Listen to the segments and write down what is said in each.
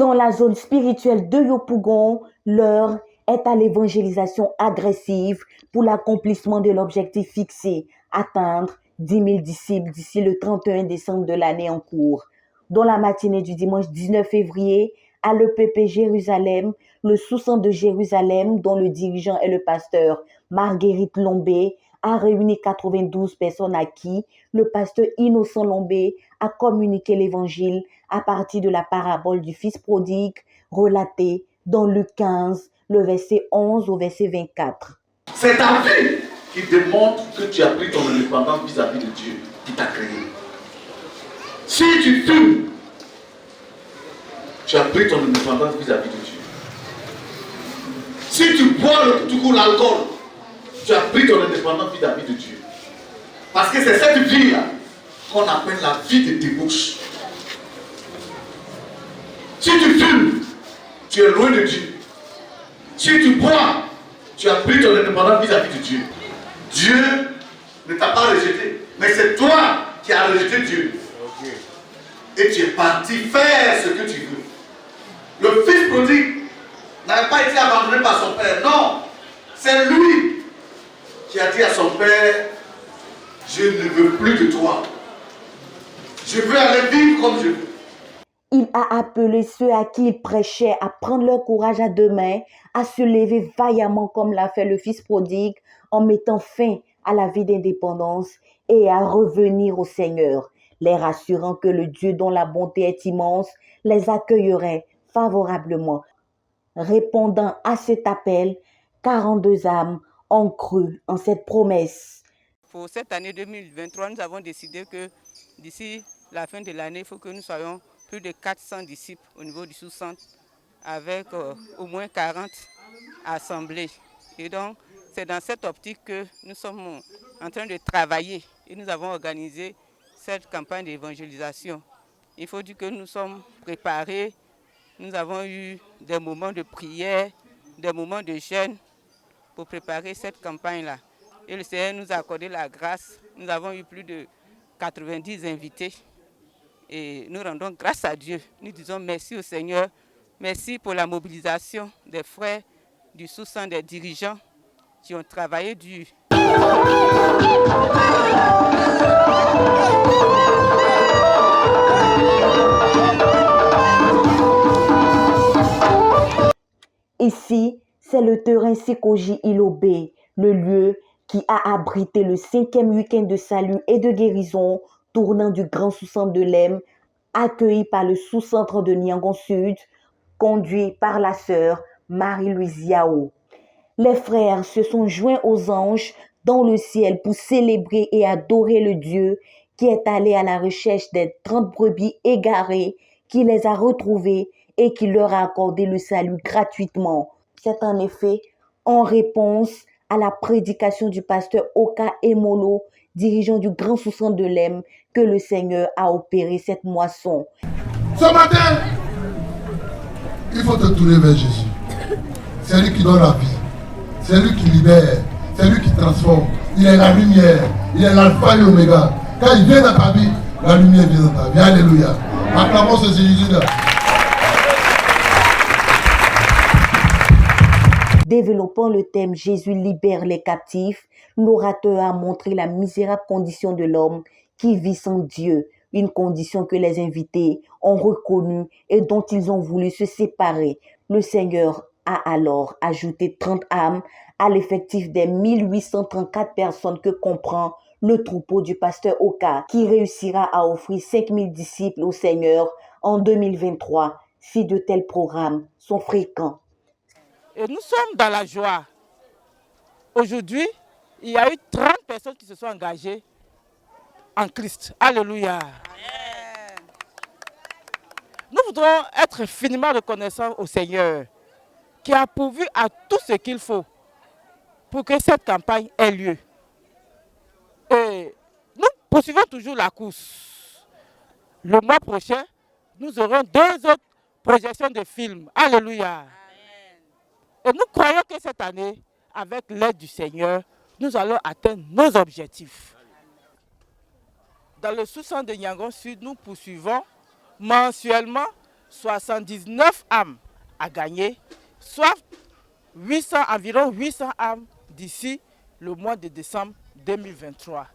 Dans la zone spirituelle de Yopougon, l'heure est à l'évangélisation agressive pour l'accomplissement de l'objectif fixé, atteindre 10 000 disciples d'ici le 31 décembre de l'année en cours. Dans la matinée du dimanche 19 février, à l'EPP Jérusalem, le sous-centre de Jérusalem, dont le dirigeant est le pasteur Marguerite Lombé, a réuni 92 personnes à qui le pasteur Innocent Lombé a communiqué l'évangile à partir de la parabole du fils prodigue relatée dans Luc 15, le verset 11 au verset 24. C'est ta vie qui démontre que tu as pris ton indépendance vis-à-vis de Dieu qui t'a créé. Si tu fumes, tu as pris ton indépendance vis-à-vis de Dieu. Si tu bois l'alcool, tu as pris ton indépendance vis-à-vis de Dieu. Parce que c'est cette vie-là qu'on appelle la vie de débauche. Si tu fumes, tu es loin de Dieu. Si tu bois, tu as pris ton indépendance vis-à-vis de Dieu. Dieu ne t'a pas rejeté, mais c'est toi qui as rejeté Dieu. Et tu es parti faire ce que tu veux. Le fils prodigue n'avait pas été abandonné par son père. Non, c'est lui qui a dit à son père, je ne veux plus de toi. Je veux aller vivre comme je veux. Il a appelé ceux à qui il prêchait à prendre leur courage à deux mains, à se lever vaillamment comme l'a fait le fils prodigue en mettant fin à la vie d'indépendance et à revenir au Seigneur, les rassurant que le Dieu dont la bonté est immense les accueillerait favorablement. Répondant à cet appel, 42 âmes ont cru en cette promesse. Pour cette année 2023, nous avons décidé que d'ici la fin de l'année, il faut que nous soyons plus de 400 disciples au niveau du sous-centre, avec au moins 40 assemblées. Et donc, c'est dans cette optique que nous sommes en train de travailler et nous avons organisé cette campagne d'évangélisation. Il faut dire que nous sommes préparés, nous avons eu des moments de prière, des moments de jeûne pour préparer cette campagne-là. Et le Seigneur nous a accordé la grâce. Nous avons eu plus de 90 invités. Et nous rendons grâce à Dieu. Nous disons merci au Seigneur. Merci pour la mobilisation des frères du sous-centre, des dirigeants qui ont travaillé dur. Ici, c'est le terrain Sekoji Ilobé, le lieu qui a abrité le 5e week-end de salut et de guérison tournant du grand sous-centre de l'Em, accueilli par le sous-centre de Niangon Sud, conduit par la sœur Marie-Louise Yao. Les frères se sont joints aux anges dans le ciel pour célébrer et adorer le Dieu qui est allé à la recherche des 30 brebis égarées, qui les a retrouvées et qui leur a accordé le salut gratuitement. C'est en effet en réponse à la prédication du pasteur Oka Emolo, dirigeant du grand sous-centre de l'Em, que le Seigneur a opéré cette moisson. Ce matin, il faut te tourner vers Jésus. C'est lui qui donne la vie, c'est lui qui libère, c'est lui qui transforme. Il est la lumière, il est l'alpha et l'oméga. Quand il vient dans ta vie, la lumière vient dans ta vie. Alléluia. Acclamons ce Jésus-là. Développant le thème Jésus libère les captifs, l'orateur a montré la misérable condition de l'homme qui vit sans Dieu, une condition que les invités ont reconnue et dont ils ont voulu se séparer. Le Seigneur a alors ajouté 30 âmes à l'effectif des 1834 personnes que comprend le troupeau du pasteur Oka, qui réussira à offrir 5000 disciples au Seigneur en 2023, si de tels programmes sont fréquents. Et nous sommes dans la joie. Aujourd'hui, il y a eu 30 personnes qui se sont engagées en Christ. Alléluia. Nous voudrons être infiniment reconnaissants au Seigneur qui a pourvu à tout ce qu'il faut pour que cette campagne ait lieu. Et nous poursuivons toujours la course. Le mois prochain, nous aurons 2 autres projections de films. Alléluia. Et nous croyons que cette année, avec l'aide du Seigneur, nous allons atteindre nos objectifs. Dans le sous-centre de Niangon Sud, nous poursuivons mensuellement 79 âmes à gagner, soit environ 800 âmes d'ici le mois de décembre 2023.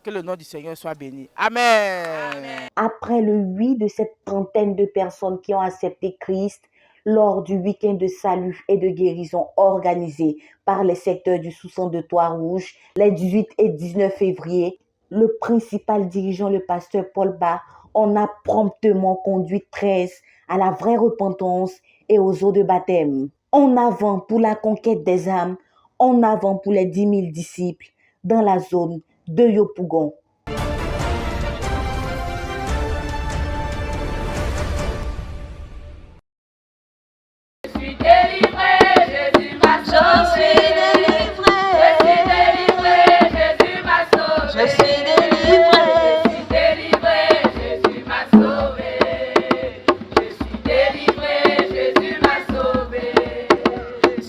Que le nom du Seigneur soit béni. Amen. Après le oui de cette trentaine de personnes qui ont accepté Christ lors du week-end de salut et de guérison organisé par les secteurs du sous-centre de Trois-Rouges les 18 et 19 février, le principal dirigeant, le pasteur Paul Bas, en a promptement conduit 13 à la vraie repentance et aux eaux de baptême. En avant pour la conquête des âmes, en avant pour les 10 000 disciples dans la zone de Yopougon.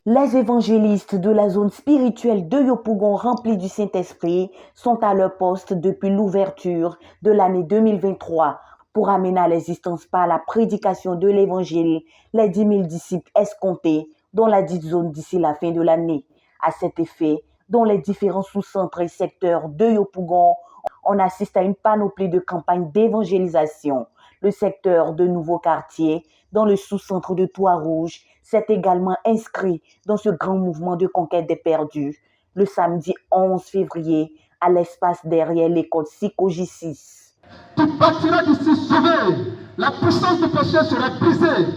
Les évangélistes de la zone spirituelle de Yopougon remplis du Saint-Esprit sont à leur poste depuis l'ouverture de l'année 2023 pour amener à l'existence par la prédication de l'évangile les 10 000 disciples escomptés dans la dite zone d'ici la fin de l'année. À cet effet, dans les différents sous-centres et secteurs de Yopougon, on assiste à une panoplie de campagnes d'évangélisation. Le secteur de Nouveau Quartier, dans le sous-centre de Trois-Rouges, s'est également inscrit dans ce grand mouvement de conquête des perdus le samedi 11 février à l'espace derrière l'école Sikoji 6. Tu partiras d'ici sauvé. La puissance du péché sera brisée.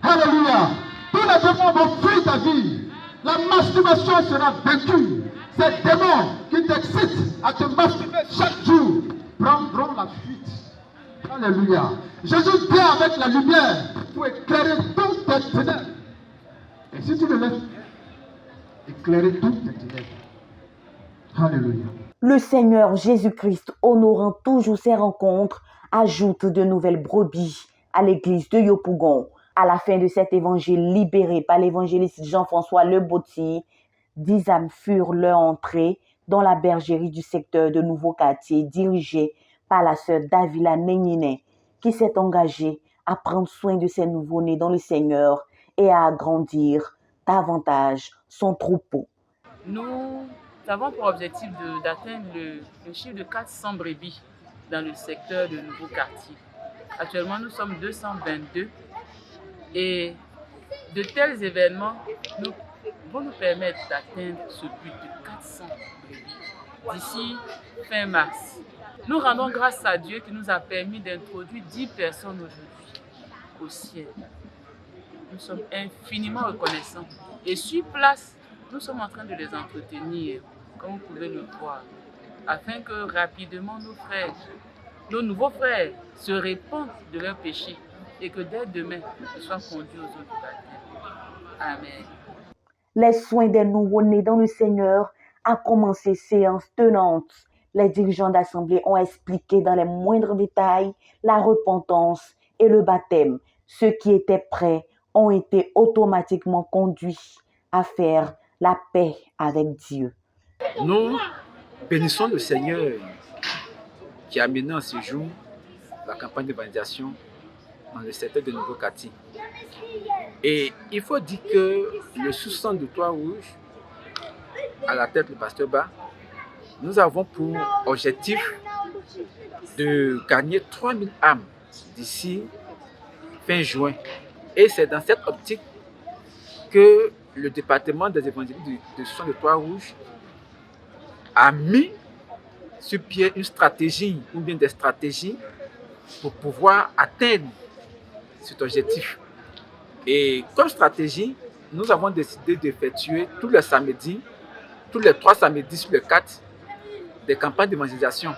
Alléluia. Tous les démons vont fuir ta vie. La masturbation sera vaincue. Ces démons qui t'excitent à te masturber chaque jour prendront la fuite. Alléluia. Jésus vient avec la lumière pour éclairer toutes tes ténèbres. Et si tu le laisses éclairer toutes tes ténèbres. Alléluia. Le Seigneur Jésus-Christ, honorant toujours ses rencontres, ajoute de nouvelles brebis à l'église de Yopougon. À la fin de cet évangile libéré par l'évangéliste Jean-François Leboti, 10 âmes furent leur entrée dans la bergerie du secteur de Nouveau Quartier dirigée par la sœur Davila Nenine, qui s'est engagée à prendre soin de ses nouveau-nés dans le Seigneur et à agrandir davantage son troupeau. Nous avons pour objectif d'atteindre le chiffre de 400 brebis dans le secteur de Nouveau Quartier. Actuellement, nous sommes 222 et de tels événements vont nous permettre d'atteindre ce but de 400 brebis d'ici fin mars. Nous rendons grâce à Dieu qui nous a permis d'introduire 10 personnes aujourd'hui au ciel. Nous sommes infiniment reconnaissants. Et sur place, nous sommes en train de les entretenir, comme vous pouvez le voir, afin que rapidement nos nouveaux frères se répandent de leurs péchés et que dès demain, ils soient conduits aux eaux du baptême. Amen. Les soins des nouveau-nés dans le Seigneur a commencé séance tenante. Les dirigeants d'assemblée ont expliqué dans les moindres détails la repentance et le baptême. Ceux qui étaient prêts ont été automatiquement conduits à faire la paix avec Dieu. Nous bénissons le Seigneur qui a mené en ce jour la campagne d'évangélisation dans le secteur de Nouveau Quartier. Et il faut dire que le sous-centre de Trois-Rouges, à la tête du pasteur Bas, nous avons pour objectif de gagner 3000 âmes d'ici fin juin. Et c'est dans cette optique que le département des évangélistes de sous-centre de Trois-Rouges a mis sur pied une stratégie ou bien des stratégies pour pouvoir atteindre cet objectif. Et comme stratégie, nous avons décidé d'effectuer tous les samedis, tous les 3 samedis sur les 4, des campagnes d'évangélisation.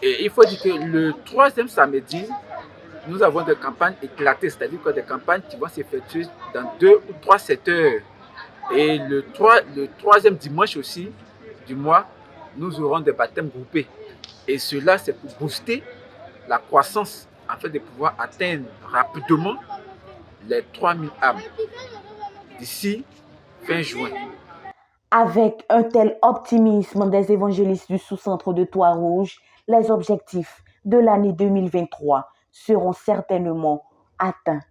Et il faut dire que le 3e samedi, nous avons des campagnes éclatées, c'est-à-dire que des campagnes qui vont s'effectuer dans 2 ou 3 secteurs. Et le 3e dimanche aussi du mois, nous aurons des baptêmes groupés. Et cela, c'est pour booster la croissance afin de pouvoir atteindre rapidement les 3000 âmes d'ici fin juin. Avec un tel optimisme des évangélistes du sous-centre de Trois-Rouges, les objectifs de l'année 2023 seront certainement atteint.